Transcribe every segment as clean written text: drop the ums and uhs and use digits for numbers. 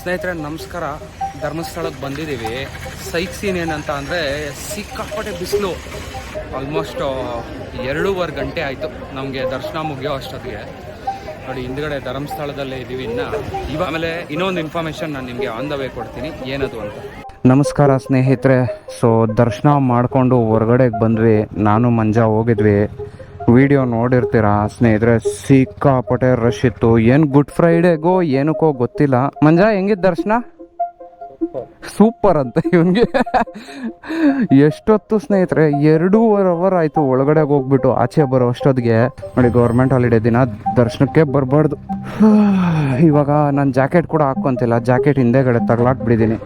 ಸ್ನೇಹಿತರೆ ನಮಸ್ಕಾರ. ಧರ್ಮಸ್ಥಳಕ್ಕೆ ಬಂದಿದ್ದೀವಿ. ಸೈಟ್ ಸೀನ್ ಏನಂತ ಅಂದರೆ ಸಿಕ್ಕಾಪಟ್ಟೆ ಬಿಸಿಲು. ಆಲ್ಮೋಸ್ಟ್ 2.5 ಗಂಟೆ ಆಯಿತು ನಮಗೆ ದರ್ಶನ ಮುಗಿಯೋ ಅಷ್ಟೊತ್ತಿಗೆ. ನೋಡಿ ಹಿಂದ್ಗಡೆ ಧರ್ಮಸ್ಥಳದಲ್ಲೇ ಇದ್ದೀವಿ. ಆಮೇಲೆ ಇನ್ನೊಂದು ಇನ್ಫಾರ್ಮೇಷನ್ ನಾನು ನಿಮಗೆ ಆನ್ ದ ವೇ ಕೊಡ್ತೀನಿ, ಏನದು ಅಂತ. ನಮಸ್ಕಾರ ಸ್ನೇಹಿತರೆ. ಸೊ ದರ್ಶನ ಮಾಡಿಕೊಂಡು ಹೊರಗಡೆಗೆ ಬಂದ್ವಿ. ನಾನು ಮಂಜಾ ಹೋಗಿದ್ವಿ. ವಿಡಿಯೋ ನೋಡಿರ್ತೀರಾ ಸ್ನೇಹಿತರೆ, ಸಿಕ್ಕಾಪಟ್ಟೆ ರಶ್ ಇತ್ತು. ಏನು ಗುಡ್ ಫ್ರೈಡೇಗೋ ಏನಕ್ಕೋ ಗೊತ್ತಿಲ್ಲ. ಮಂಜಾ ಹೆಂಗಿತ್ತು ದರ್ಶನ? ಸೂಪರ್ ಅಂತ ಇವನ್ಗೆ. ಎಷ್ಟೊತ್ತು ಸ್ನೇಹಿತರೆ, 2.5 ಅವರ್ ಆಯಿತು ಒಳಗಡೆ ಹೋಗ್ಬಿಟ್ಟು ಆಚೆ ಬರೋ ಅಷ್ಟೊತ್ತಿಗೆ. ನೋಡಿ ಗೌರ್ಮೆಂಟ್ ಹಾಲಿಡೇ ದಿನ ದರ್ಶನಕ್ಕೆ ಬರಬಾರ್ದು. ಇವಾಗ ನಾನು ಜಾಕೆಟ್ ಕೂಡ ಹಾಕ್ಕೊಂತಿಲ್ಲ, ಜಾಕೆಟ್ ಹಿಂದೆಗಡೆ ತಗಲಾಕ್ಬಿಟ್ಟಿದ್ದೀನಿ.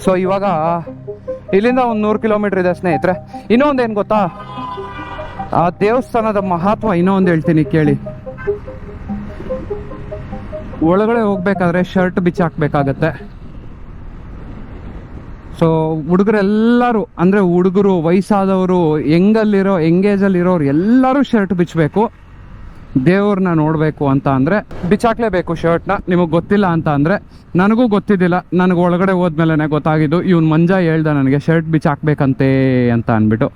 ಸೊ ಇವಾಗ ಇಲ್ಲಿಂದ ಒಂದು 100 ಕಿಲೋಮೀಟರ್ ಇದೆ ಸ್ನೇಹಿತರೆ. ಇನ್ನೊಂದೇನು ಗೊತ್ತಾ, ಆ ದೇವಸ್ಥಾನದ ಮಹತ್ವ ಇನ್ನೊಂದು ಹೇಳ್ತೀನಿ ಕೇಳಿ. ಒಳಗಡೆ ಹೋಗ್ಬೇಕಾದ್ರೆ ಶರ್ಟ್ ಬಿಚ್ಚಾಕ್ಬೇಕಾಗತ್ತೆ. ಸೊ ಹುಡುಗರೆಲ್ಲರೂ ಅಂದರೆ ಹುಡುಗರು, ವಯಸ್ಸಾದವರು, ಎಂಗೇಜಲ್ಲಿರೋರು ಎಲ್ಲರೂ ಶರ್ಟ್ ಬಿಚ್ಚಬೇಕು. ದೇವ್ರನ್ನ ನೋಡಬೇಕು ಅಂತ ಅಂದರೆ ಬಿಚ್ಚಾಕ್ಲೇಬೇಕು ಶರ್ಟ್ನ. ನಿಮಗೆ ಗೊತ್ತಿಲ್ಲ ಅಂತ ಅಂದರೆ, ನನಗೂ ಗೊತ್ತಿದ್ದಿಲ್ಲ. ನನಗೆ ಒಳಗಡೆ ಹೋದ್ಮೇಲೆ ಗೊತ್ತಾಗಿದ್ದು. ಇವನು ಮಂಜಾ ಹೇಳ್ದ ನನಗೆ ಶರ್ಟ್ ಬಿಚ್ಚಾಕ್ಬೇಕಂತೆ ಅಂತ ಅಂದ್ಬಿಟ್ಟು.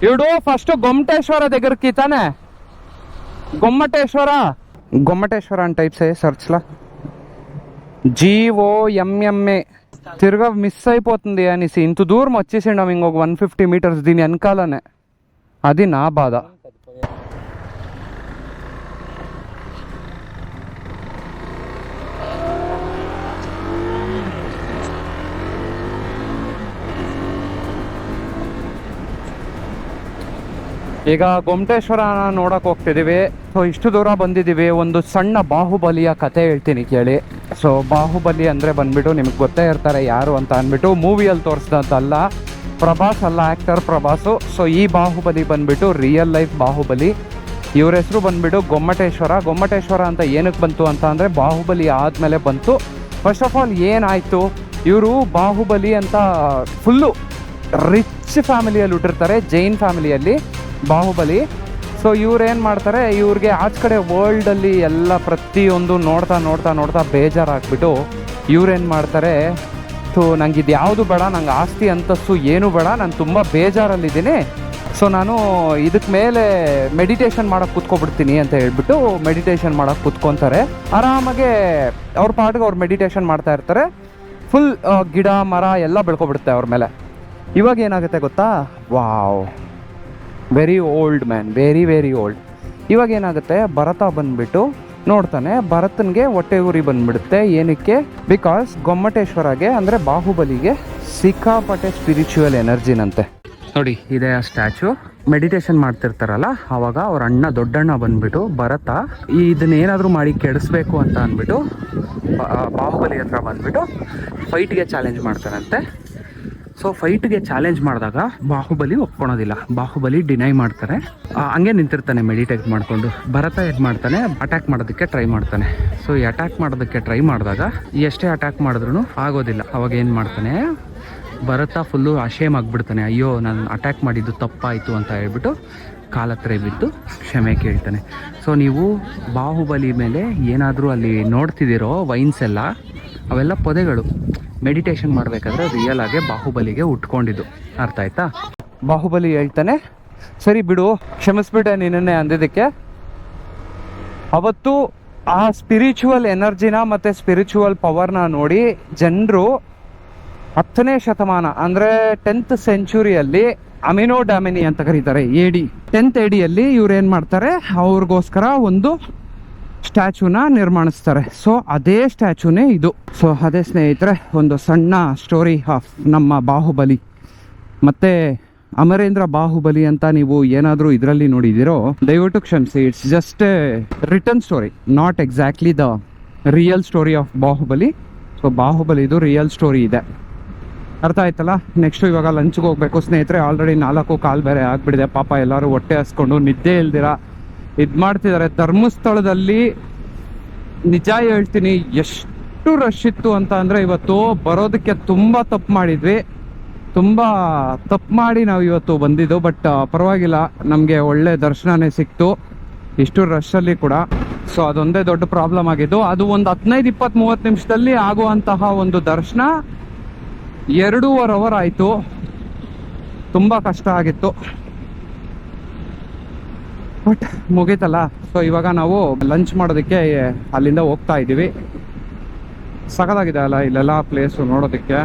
ಇವಡು ಫಸ್ಟ್ ಗೊಮ್ಮಟೇಶ್ವರ దగ్గరికి ತಾನೆ, గొమ్మటేశ్వర అని టైప్ చేయి సర్చ్లా. GOMMA. తిరగా మిస్ అయిపోతుంది అనేసి ఇంత దూరం వచ్చేసిండాం. ఇంకొక 150 మీటర్స్ దీని వెనకాలనే. అది నా బాధ. ಈಗ ಗೊಮ್ಮಟೇಶ್ವರನ ನೋಡಕ್ಕೆ ಹೋಗ್ತಿದ್ದೀವಿ. ಸೊ ಇಷ್ಟು ದೂರ ಬಂದಿದ್ದೀವಿ. ಒಂದು ಸಣ್ಣ ಬಾಹುಬಲಿಯ ಕತೆ ಹೇಳ್ತೀನಿ ಕೇಳಿ. ಸೊ ಬಾಹುಬಲಿ ಅಂದರೆ ಬಂದ್ಬಿಟ್ಟು ನಿಮ್ಗೆ ಗೊತ್ತೇ ಇರ್ತಾರೆ ಯಾರು ಅಂತ ಅಂದ್ಬಿಟ್ಟು. ಮೂವಿಯಲ್ಲಿ ತೋರಿಸಿದಂತಲ್ಲ, ಪ್ರಭಾಸ್ ಅಲ್ಲ, ಆ್ಯಕ್ಟರ್ ಪ್ರಭಾಸು. ಸೊ ಈ ಬಾಹುಬಲಿ ಬಂದ್ಬಿಟ್ಟು ರಿಯಲ್ ಲೈಫ್ ಬಾಹುಬಲಿ. ಇವ್ರ ಹೆಸರು ಬಂದ್ಬಿಟ್ಟು ಗೊಮ್ಮಟೇಶ್ವರ ಅಂತ ಏನಕ್ಕೆ ಬಂತು ಅಂತ ಅಂದರೆ, ಬಾಹುಬಲಿ ಆದಮೇಲೆ ಬಂತು. ಫಸ್ಟ್ ಆಫ್ ಆಲ್ ಏನಾಯಿತು, ಇವರು ಬಾಹುಬಲಿ ಅಂತ ಫುಲ್ಲು ರಿಚ್ ಫ್ಯಾಮಿಲಿಯಲ್ಲಿ ಹುಟ್ಟಿರ್ತಾರೆ, ಜೈನ್ ಫ್ಯಾಮಿಲಿಯಲ್ಲಿ ಬಾಹುಬಲಿ. ಸೊ ಇವ್ರೇನು ಮಾಡ್ತಾರೆ, ಇವ್ರಿಗೆ ಆಚ ಕಡೆ ವರ್ಲ್ಡಲ್ಲಿ ಎಲ್ಲ ಪ್ರತಿಯೊಂದು ನೋಡ್ತಾ ಬೇಜಾರಾಗ್ಬಿಟ್ಟು ಇವ್ರೇನು ಮಾಡ್ತಾರೆ, ನಂಗೆ ಇದು ಯಾವುದು ಬೇಡ, ನಂಗೆ ಆಸ್ತಿ ಅಂತಸ್ತು ಏನು ಬೇಡ, ನಾನು ತುಂಬ ಬೇಜಾರಲ್ಲಿದ್ದೀನಿ. ಸೊ ನಾನು ಇದಕ್ಕೆ ಮೇಲೆ ಮೆಡಿಟೇಷನ್ ಮಾಡೋಕ್ಕೆ ಕೂತ್ಕೊಬಿಡ್ತೀನಿ ಅಂತ ಹೇಳ್ಬಿಟ್ಟು ಮೆಡಿಟೇಷನ್ ಮಾಡೋಕ್ಕೆ ಕೂತ್ಕೊತಾರೆ. ಆರಾಮಾಗೆ ಅವ್ರ ಪಾಟಿಗೆ ಅವ್ರು ಮೆಡಿಟೇಷನ್ ಮಾಡ್ತಾ ಇರ್ತಾರೆ. ಫುಲ್ ಗಿಡ ಮರ ಎಲ್ಲ ಬೆಳ್ಕೊಬಿಡುತ್ತೆ ಅವ್ರ ಮೇಲೆ. ಇವಾಗ ಏನಾಗುತ್ತೆ ಗೊತ್ತಾ, wow, very old man, very old. ಇವಾಗ ಏನಾಗುತ್ತೆ, ಭರತ ಬಂದ್ಬಿಟ್ಟು ನೋಡ್ತಾನೆ. ಭರತನ್ಗೆ ಹೊಟ್ಟೆ ಉರಿ ಬಂದ್ಬಿಡುತ್ತೆ. ಏನಕ್ಕೆ? ಬಿಕಾಸ್ ಗೊಮ್ಮಟೇಶ್ವರಗೆ ಅಂದರೆ ಬಾಹುಬಲಿಗೆ ಸಿಕ್ಕಾಪಟ್ಟೆ ಸ್ಪಿರಿಚುವಲ್ ಎನರ್ಜಿನಂತೆ. ನೋಡಿ ಇದೆ ಆ ಸ್ಟ್ಯಾಚು. ಮೆಡಿಟೇಷನ್ ಮಾಡ್ತಿರ್ತಾರಲ್ಲ, ಆವಾಗ ಅವ್ರ ಅಣ್ಣ, ದೊಡ್ಡಣ್ಣ ಬಂದ್ಬಿಟ್ಟು ಭರತ ಇದನ್ನೇನಾದರೂ ಮಾಡಿ ಕೆಡಿಸ್ಬೇಕು ಅಂತ ಅಂದ್ಬಿಟ್ಟು ಬಾಹುಬಲಿ ಹತ್ರ ಬಂದ್ಬಿಟ್ಟು ಫೈಟ್ಗೆ ಚಾಲೆಂಜ್ ಮಾಡ್ತಾರಂತೆ. ಸೊ ಫೈಟ್ಗೆ ಚಾಲೆಂಜ್ ಮಾಡಿದಾಗ ಬಾಹುಬಲಿ ಒಪ್ಕೊಳೋದಿಲ್ಲ. ಬಾಹುಬಲಿ ಡಿನೈ ಮಾಡ್ತಾರೆ. ಹಂಗೆ ನಿಂತಿರ್ತಾನೆ ಮೆಡಿಟೇಟ್ ಮಾಡಿಕೊಂಡು. ಭರತ ಏನು ಮಾಡ್ತಾನೆ, ಅಟ್ಯಾಕ್ ಮಾಡೋದಕ್ಕೆ ಟ್ರೈ ಮಾಡ್ತಾನೆ. ಸೊ ಈ ಅಟ್ಯಾಕ್ ಮಾಡೋದಕ್ಕೆ ಟ್ರೈ ಮಾಡಿದಾಗ ಎಷ್ಟೇ ಅಟ್ಯಾಕ್ ಮಾಡಿದ್ರು ಆಗೋದಿಲ್ಲ. ಅವಾಗ ಏನು ಮಾಡ್ತಾನೆ, ಭರತ ಫುಲ್ಲು ಅಶೇಮ್ ಆಗಿಬಿಡ್ತಾನೆ. ಅಯ್ಯೋ, ನಾನು ಅಟ್ಯಾಕ್ ಮಾಡಿದ್ದು ತಪ್ಪಾಯಿತು ಅಂತ ಹೇಳ್ಬಿಟ್ಟು ಕಾಲತ್ರ ಬಿದ್ದು ಕ್ಷಮೆ ಕೇಳ್ತಾನೆ. ಸೊ ನೀವು ಬಾಹುಬಲಿ ಮೇಲೆ ಏನಾದರೂ ಅಲ್ಲಿ ನೋಡ್ತಿದ್ದೀರೋ ವೈನ್ಸ್ ಎಲ್ಲ, ಅವೆಲ್ಲ ಪೊದೆಗಳು. ಮೆಡಿಟೇಷನ್ ಮಾಡಬೇಕಾದ್ರೆ ರಿಯಲ್ ಆಗಿ ಬಾಹುಬಲಿಗೆ ಉಟ್ಕೊಂಡಿದ್ದು. ಅರ್ಥ ಆಯ್ತಾ? ಬಾಹುಬಲಿ ಹೇಳ್ತಾನೆ, ಸರಿ ಬಿಡು, ಕ್ಷಮಿಸ್ಬಿಟ್ಟೆ ನಿನ್ನೆ ಅಂದಿದ್ದಕ್ಕೆ. ಅವತ್ತು ಆ ಸ್ಪಿರಿಚುವಲ್ ಎನರ್ಜಿನ ಮತ್ತು ಸ್ಪಿರಿಚುವಲ್ ಪವರ್ನ ನೋಡಿ ಜನರು 10ನೇ ಶತಮಾನ ಅಂದರೆ 10th ಸೆಂಚುರಿಯಲ್ಲಿ ಅಮಿನೋ ಡಾಮಿನಿ ಅಂತ ಕರೀತಾರೆ, AD 10th ADಯಲ್ಲಿ ಇವ್ರೇನು ಮಾಡ್ತಾರೆ, ಅವ್ರಿಗೋಸ್ಕರ ಒಂದು ಸ್ಟ್ಯಾಚುನ ನಿರ್ಮಾಣಿಸ್ತಾರೆ. ಸೊ ಅದೇ ಸ್ಟ್ಯಾಚುನೇ ಇದು. ಸೊ ಅದೇ ಸ್ನೇಹಿತರೆ, ಒಂದು ಸಣ್ಣ ಸ್ಟೋರಿ ಆಫ್ ನಮ್ಮ ಬಾಹುಬಲಿ. ಮತ್ತೆ ಅಮರೇಂದ್ರ ಬಾಹುಬಲಿ ಅಂತ ನೀವು ಏನಾದರೂ ಇದರಲ್ಲಿ ನೋಡಿದಿರೋ ದಯವಿಟ್ಟು ಕ್ಷಮಿಸಿ. It's just a return story, not exactly the real story of Baahubali. So ಬಾಹುಬಲಿದು ರಿಯಲ್ ಸ್ಟೋರಿ ಇದೆ. ಅರ್ಥ ಆಯ್ತಲ್ಲ? ನೆಕ್ಸ್ಟು ಇವಾಗ ಲಂಚ್ಗೆ ಹೋಗ್ಬೇಕು ಸ್ನೇಹಿತರೆ. ಆಲ್ರೆಡಿ 4:15 ಬೇರೆ ಆಗ್ಬಿಟ್ಟಿದೆ. ಪಾಪ ಎಲ್ಲರೂ ಹೊಟ್ಟೆ ಹಸ್ಕೊಂಡು ನಿದ್ದೆ ಇಲ್ದಿರ ಇದು ಮಾಡ್ತಿದ್ದಾರೆ. ಧರ್ಮಸ್ಥಳದಲ್ಲಿ ನಿಜ ಹೇಳ್ತೀನಿ, ಎಷ್ಟು ರಶ್ ಇತ್ತು ಅಂತ ಅಂದರೆ ಇವತ್ತು ಬರೋದಕ್ಕೆ ತುಂಬ ತಪ್ಪು ಮಾಡಿದ್ವಿ. ತುಂಬ ತಪ್ಪು ಮಾಡಿ ನಾವು ಇವತ್ತು ಬಂದಿದ್ದು. ಬಟ್ ಪರವಾಗಿಲ್ಲ, ನಮಗೆ ಒಳ್ಳೆ ದರ್ಶನನೇ ಸಿಕ್ತು ಇಷ್ಟು ರಶಲ್ಲಿ ಕೂಡ. ಸೊ ಅದೊಂದೇ ದೊಡ್ಡ ಪ್ರಾಬ್ಲಮ್ ಆಗಿದ್ದು. ಅದು ಒಂದು 15-20-30 ನಿಮಿಷದಲ್ಲಿ ಆಗುವಂತಹ ಒಂದು ದರ್ಶನ 2.5 ಅವರ್ ಆಯಿತು. ತುಂಬ ಕಷ್ಟ ಆಗಿತ್ತು, ಬಟ್ ಮುಗೀತಲ್ಲ. ಸೊ ಇವಾಗ ನಾವು ಲಂಚ್ ಮಾಡೋದಕ್ಕೆ ಅಲ್ಲಿಂದ ಹೋಗ್ತಾ ಇದ್ದೀವಿ. ಸಖತ್ತಾಗಿದೆ ಅಲ್ಲ ಇಲ್ಲೆಲ್ಲ ಪ್ಲೇಸು ನೋಡೋದಕ್ಕೆ.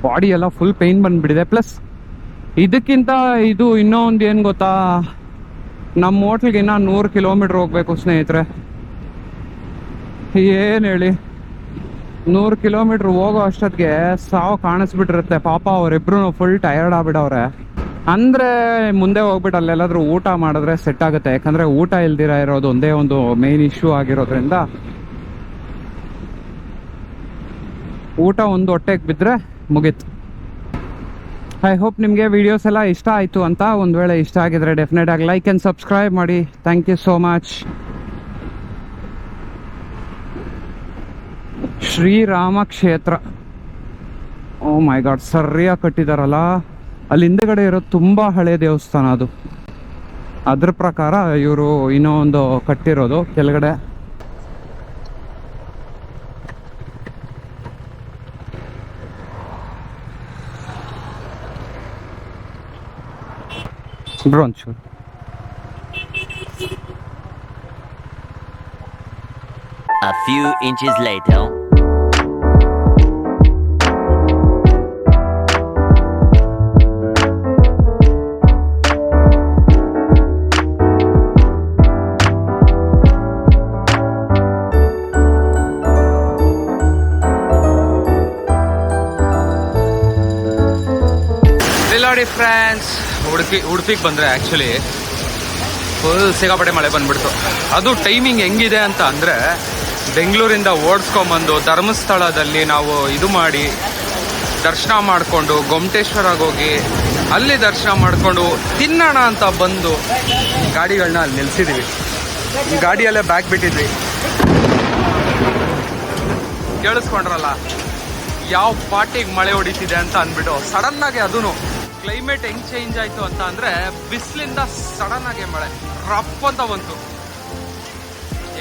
ಬಾಡಿ ಎಲ್ಲ ಫುಲ್ ಪೇನ್ ಬಂದ್ಬಿಟ್ಟಿದೆ. ಪ್ಲಸ್ ಇದಕ್ಕಿಂತ ಇದು ಇನ್ನೂ ಒಂದು ಏನು ಗೊತ್ತಾ, ನಮ್ಮ ಹೋಟ್ಲಿಗೆ ಇನ್ನೂ 100 ಕಿಲೋಮೀಟ್ರ್ ಹೋಗ್ಬೇಕು ಸ್ನೇಹಿತರೆ. ಏನು ಹೇಳಿ, 100 ಕಿಲೋಮೀಟ್ರ್ ಹೋಗೋ ಅಷ್ಟೊತ್ತಿಗೆ ಸಾವು ಕಾಣಿಸ್ಬಿಟ್ಟಿರುತ್ತೆ. ಪಾಪ ಅವರಿಬ್ರು ಫುಲ್ ಟಯರ್ಡ್ ಆಗ್ಬಿಡವ್ರೆ. ಅಂದರೆ ಮುಂದೆ ಹೋಗ್ಬಿಟ್ಟು ಅಲ್ಲೆಲ್ಲಾದ್ರೂ ಊಟ ಮಾಡಿದ್ರೆ ಸೆಟ್ ಆಗುತ್ತೆ. ಯಾಕಂದರೆ ಊಟ ಇಲ್ದಿರ ಇರೋದು ಒಂದೇ ಒಂದು ಮೇನ್ ಇಶ್ಯೂ ಆಗಿರೋದ್ರಿಂದ ಊಟ ಒಂದು ಹೊಟ್ಟೆಗೆ ಬಿದ್ದರೆ ಮುಗೀತು. ಐ ಹೋಪ್ ನಿಮಗೆ ವಿಡಿಯೋಸ್ ಎಲ್ಲ ಇಷ್ಟ ಆಯಿತು ಅಂತ. ಒಂದು ವೇಳೆ ಇಷ್ಟ ಆಗಿದ್ರೆ ಡೆಫಿನೆಟ್ ಆಗಿ ಲೈಕ್ ಆ್ಯಂಡ್ ಸಬ್ಸ್ಕ್ರೈಬ್ ಮಾಡಿ. Thank you so much. Shrirama Kshetra, oh my god, ಸರಿಯಾಗಿ ಕಟ್ಟಿದಾರಲ್ಲ. ಅಲ್ಲಿ ಹಿಂದೆಗಡೆ ಇರೋದು ತುಂಬ ಹಳೆ ದೇವಸ್ಥಾನ. ಅದು ಅದ್ರ ಪ್ರಕಾರ ಇವರು ಇನ್ನೂ ಒಂದು ಕಟ್ಟಿರೋದು ಕೆಳಗಡೆ. ಬ್ರೋಂಚೂರು A few inches later. ನೋಡಿ ಫ್ರೆಂಡ್ಸ್, ಉಡುಪಿಗೆ ಬಂದರೆ ಆ್ಯಕ್ಚುಲಿ ಫುಲ್ ಸಿಕ್ಕಾಪಟ್ಟೆ ಮಳೆ ಬಂದ್ಬಿಡ್ತು. ಅದು ಟೈಮಿಂಗ್ ಹೆಂಗಿದೆ ಅಂತ ಅಂದರೆ, ಬೆಂಗಳೂರಿಂದ ಓಡಿಸ್ಕೊಂಬಂದು ಧರ್ಮಸ್ಥಳದಲ್ಲಿ ನಾವು ಇದು ಮಾಡಿ ದರ್ಶನ ಮಾಡಿಕೊಂಡು ಗೊಮ್ಮಟೇಶ್ವರಗೆ ಹೋಗಿ ಅಲ್ಲಿ ದರ್ಶನ ಮಾಡಿಕೊಂಡು ತಿನ್ನೋಣ ಅಂತ ಬಂದು ಗಾಡಿಗಳನ್ನ ಅಲ್ಲಿ ನಿಲ್ಲಿಸಿದ್ವಿ. ಗಾಡಿಯಲ್ಲೇ ಬ್ಯಾಗ್ ಬಿಟ್ಟಿದ್ವಿ. ಕೇಳಿಸ್ಕೊಂಡ್ರಲ್ಲ ಯಾವ ಪಾಟಿಗೆ ಮಳೆ ಹೊಡಿತಿದೆ ಅಂತ ಅಂದ್ಬಿಟ್ಟು. ಸಡನ್ನಾಗಿ ಅದೂ ಕ್ಲೈಮೇಟ್ ಹೆಂಗೆ ಚೇಂಜ್ ಆಯಿತು ಅಂತ ಅಂದರೆ, ಬಿಸಿಲಿಂದ ಸಡನ್ನಾಗಿ ಮಳೆ ರಫ್ ಅಂತ ಬಂತು.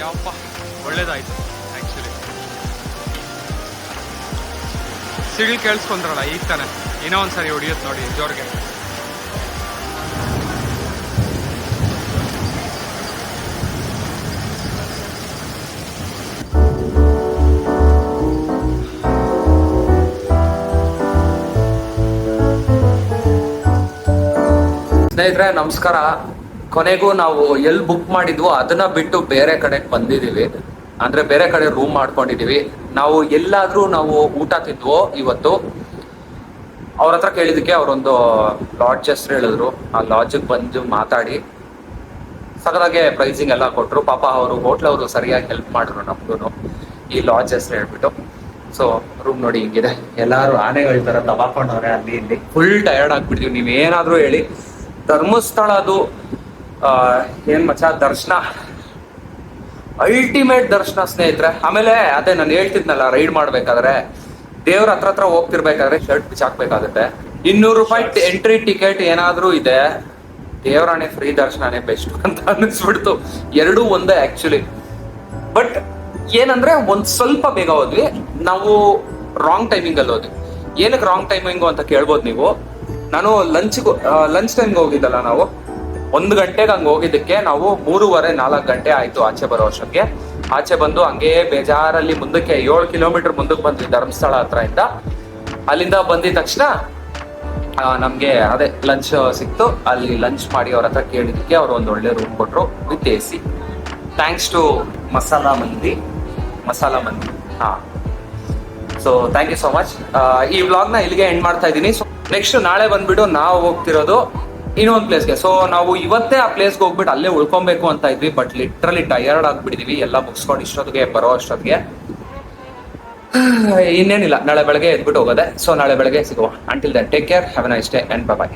ಯಾವಪ್ಪ ಒಳ್ಳೇದಾಯಿತು ಆ್ಯಕ್ಚುಲಿ. ಸಿಡಿಲ್ ಕೇಳಿಸ್ಕೊಂಡ್ರಲ್ಲ ಈಗ ತಾನೆ, ಇನ್ನೂ ಒಂದು ಸರಿ ಹೊಡಿಯುತ್ತೆ ನೋಡಿ ಜೋರಿಗೆ. ಸ್ನೇಹಿತರೆ ನಮಸ್ಕಾರ. ಕೊನೆಗೂ ನಾವು ಎಲ್ಲಿ ಬುಕ್ ಮಾಡಿದ್ವೋ ಅದನ್ನ ಬಿಟ್ಟು ಬೇರೆ ಕಡೆಗೆ ಬಂದಿದ್ದೀವಿ. ಅಂದ್ರೆ ಬೇರೆ ಕಡೆ ರೂಮ್ ಮಾಡ್ಕೊಂಡಿದೀವಿ. ನಾವು ಎಲ್ಲಾದ್ರೂ ನಾವು ಊಟ ತಿಂದ್ವೋ ಇವತ್ತು, ಅವ್ರ ಹತ್ರ ಕೇಳಿದಕ್ಕೆ ಅವರೊಂದು ಲಾಡ್ಜ್ ಹೆಸರು ಹೇಳಿದ್ರು. ಆ ಲಾಡ್ಜಿಗೆ ಬಂದು ಮಾತಾಡಿ ಸಗದಾಗೆ ಪ್ರೈಸಿಂಗ್ ಎಲ್ಲ ಕೊಟ್ಟರು. ಪಾಪ ಅವರು ಹೋಟ್ಲವರು ಸರಿಯಾಗಿ ಹೆಲ್ಪ್ ಮಾಡಿದ್ರು ನಮ್ಗೂ ಈ ಲಾಡ್ಜ್ ಹೆಸರು ಹೇಳ್ಬಿಟ್ಟು. ಸೊ ರೂಮ್ ನೋಡಿ ಹಿಂಗಿದೆ. ಎಲ್ಲಾರು ಆನೆಗಳ ತರ ತಬಾಕೊಂಡವ್ರೆ ಅಲ್ಲಿ ಇಲ್ಲಿ. ಫುಲ್ ಟಯರ್ಡ್ ಆಗ್ಬಿಡ್ತೀವಿ. ನೀವೇನಾದ್ರೂ ಹೇಳಿ. ಧರ್ಮಸ್ಥಳ ಅದು ಏನ್ ಮಚ್ಚ ದರ್ಶನ, ಅಲ್ಟಿಮೇಟ್ ದರ್ಶನ ಸ್ನೇಹಿತರೆ. ಆಮೇಲೆ ಅದೇ ನಾನು ಹೇಳ್ತಿದ್ನಲ್ಲ, ರೈಡ್ ಮಾಡ್ಬೇಕಾದ್ರೆ ದೇವ್ರ ಹತ್ರ ಹೋಗ್ತಿರ್ಬೇಕಾದ್ರೆ ಶರ್ಟ್ ಬಿಚ್ಚಾಕ್ಬೇಕಾಗುತ್ತೆ. 200 ರೂಪಾಯಿ ಎಂಟ್ರಿ ಟಿಕೆಟ್ ಏನಾದ್ರೂ ಇದೆ. ದೇವರಾಣೆ ಫ್ರೀ ದರ್ಶನನೇ ಬೆಸ್ಟ್ ಅಂತ ಅನ್ನಿಸ್ಬಿಡ್ತು. ಎರಡೂ ಒಂದೇ ಆಕ್ಚುಲಿ. ಬಟ್ ಏನಂದ್ರೆ ಒಂದ್ ಸ್ವಲ್ಪ ಬೇಗ ಹೋದ್ವಿ ನಾವು. ರಾಂಗ್ ಟೈಮಿಂಗ್ ಅಲ್ಲಿ ಹೋದ್ವಿ. ಏನಕ್ಕೆ ರಾಂಗ್ ಟೈಮಿಂಗು ಅಂತ ಕೇಳ್ಬೋದು ನೀವು. ನಾನು ಲಂಚ್ ಟೈಮ್ಗೆ ಹೋಗಿದ್ದಲ್ಲ, ನಾವು 1 ಗಂಟೆಗೆ ಹಂಗೆ ಹೋಗಿದ್ದಕ್ಕೆ ನಾವು 3:30-4 ಗಂಟೆ ಆಯ್ತು ಆಚೆ ಬರೋ ಅಷ್ಟೊತ್ತಿಗೆ. ಆಚೆ ಬಂದು ಹಂಗೆ ಬೇಜಾರಲ್ಲಿ ಮುಂದಕ್ಕೆ 7 ಕಿಲೋಮೀಟರ್ ಮುಂದಕ್ಕೆ ಬಂದ್ವಿ ಧರ್ಮಸ್ಥಳ ಹತ್ರ ಇಂದ. ಅಲ್ಲಿಂದ ಬಂದಿದ ತಕ್ಷಣ ನಮ್ಗೆ ಅದೇ ಲಂಚ್ ಸಿಕ್ತು. ಅಲ್ಲಿ ಲಂಚ್ ಮಾಡಿ ಅವ್ರ ಹತ್ರ ಕೇಳಿದಕ್ಕೆ ಅವ್ರು ಒಂದು ಒಳ್ಳೆ ರೂಮ್ ಕೊಟ್ರು with AC. Thanks to Masala Mandi. ಹಾ, so thank you so much. ಈ ವ್ಲಾಗ್ನ ಇಲ್ಲಿಗೆ ಎಂಡ್ ಮಾಡ್ತಾ ಇದ್ದೀನಿ. ಸೊ ನೆಕ್ಸ್ಟ್ ನಾಳೆ ಬಂದ್ಬಿಟ್ಟು ನಾವು ಹೋಗ್ತಿರೋದು ಇನ್ನೊಂದು ಪ್ಲೇಸ್ಗೆ. ಸೊ ನಾವು ಇವತ್ತೇ ಆ ಪ್ಲೇಸ್ಗೆ ಹೋಗ್ಬಿಟ್ಟು ಅಲ್ಲೇ ಉಳ್ಕೊಬೇಕು ಅಂತ ಇದ್ವಿ. ಬಟ್ ಲಿಟ್ರಲಿ ಟಯರ್ಡ್ ಆಗ್ಬಿಟ್ಟಿದೀವಿ ಎಲ್ಲ ಮುಗಿಸ್ಕೊಂಡು ಇಷ್ಟೊತ್ತಿಗೆ ಬರೋ ಅಷ್ಟೊತ್ತಿಗೆ. ಇನ್ನೇನಿಲ್ಲ, ನಾಳೆ ಬೆಳಗ್ಗೆ ಎದ್ಬಿಟ್ಟು ಹೋಗೋದೆ. ಸೊ ನಾಳೆ ಬೆಳಗ್ಗೆ ಸಿಗುವ. Until then take care, have a nice day and bye by.